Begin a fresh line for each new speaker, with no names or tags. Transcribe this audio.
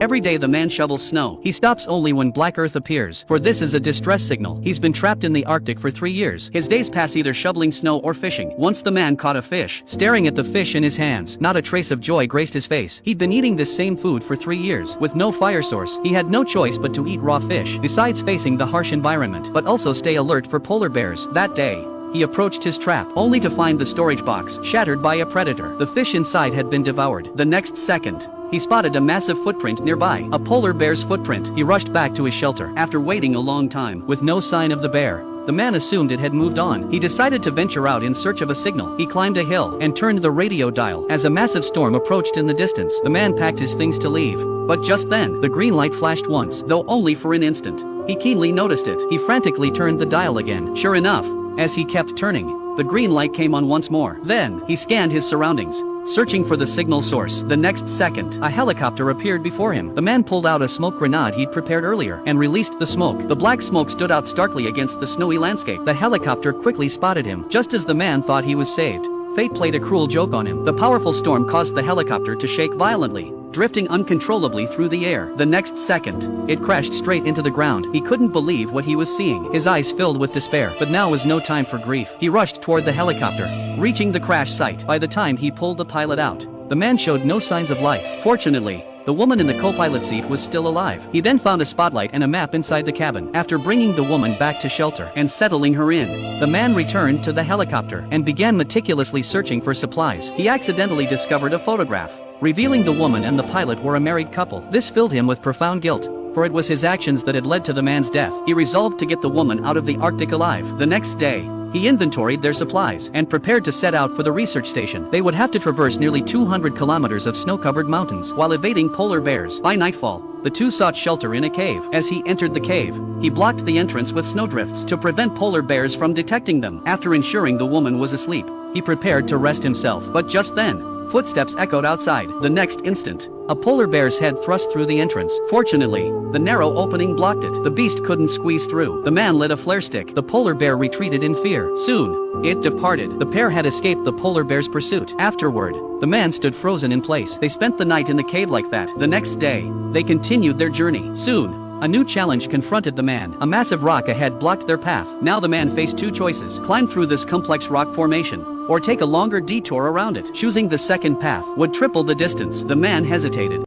Every day the man shovels snow. He stops only when black earth appears, for this is a distress signal. He's been trapped in the Arctic for 3 years. His days pass either shoveling snow or fishing. Once the man caught a fish. Staring at the fish in his hands, not a trace of joy graced his face. He'd been eating this same food for 3 years. With no fire source, he had no choice but to eat raw fish, besides facing the harsh environment, but also stay alert for polar bears. That day, he approached his trap, only to find the storage box shattered by a predator. The fish inside had been devoured. The next second, he spotted a massive footprint nearby, a polar bear's footprint. He rushed back to his shelter. After waiting a long time, with no sign of the bear, the man assumed it had moved on. He decided to venture out in search of a signal. He climbed a hill and turned the radio dial. As a massive storm approached in the distance, the man packed his things to leave. But just then, the green light flashed once, though only for an instant. He keenly noticed it. He frantically turned the dial again. Sure enough, as he kept turning, the green light came on once more. Then, he scanned his surroundings, searching for the signal source. The next second, a helicopter appeared before him. The man pulled out a smoke grenade he'd prepared earlier and released the smoke. The black smoke stood out starkly against the snowy landscape. The helicopter quickly spotted him. Just as the man thought he was saved, fate played a cruel joke on him. The powerful storm caused the helicopter to shake violently, drifting uncontrollably through the air. The next second, it crashed straight into the ground. He couldn't believe what he was seeing. His eyes filled with despair. But now was no time for grief. He rushed toward the helicopter, reaching the crash site. By the time he pulled the pilot out, the man showed no signs of life. Fortunately, the woman in the co-pilot seat was still alive. He then found a spotlight and a map inside the cabin. After bringing the woman back to shelter and settling her in, the man returned to the helicopter and began meticulously searching for supplies. He accidentally discovered a photograph, revealing the woman and the pilot were a married couple. This filled him with profound guilt, for it was his actions that had led to the man's death. He resolved to get the woman out of the Arctic alive. The next day, he inventoried their supplies and prepared to set out for the research station. They would have to traverse nearly 200 kilometers of snow-covered mountains while evading polar bears. By nightfall, the two sought shelter in a cave. As he entered the cave, he blocked the entrance with snowdrifts to prevent polar bears from detecting them. After ensuring the woman was asleep, he prepared to rest himself. But just then, footsteps echoed outside. The next instant, a polar bear's head thrust through the entrance. Fortunately, the narrow opening blocked it. The beast couldn't squeeze through. The man lit a flare stick. The polar bear retreated in fear. Soon, it departed. The pair had escaped the polar bear's pursuit. Afterward, the man stood frozen in place. They spent the night in the cave like that. The next day, they continued their journey. Soon, a new challenge confronted the man. A massive rock ahead blocked their path. Now the man faced two choices: climb through this complex rock formation, or take a longer detour around it. Choosing the second path would triple the distance. The man hesitated.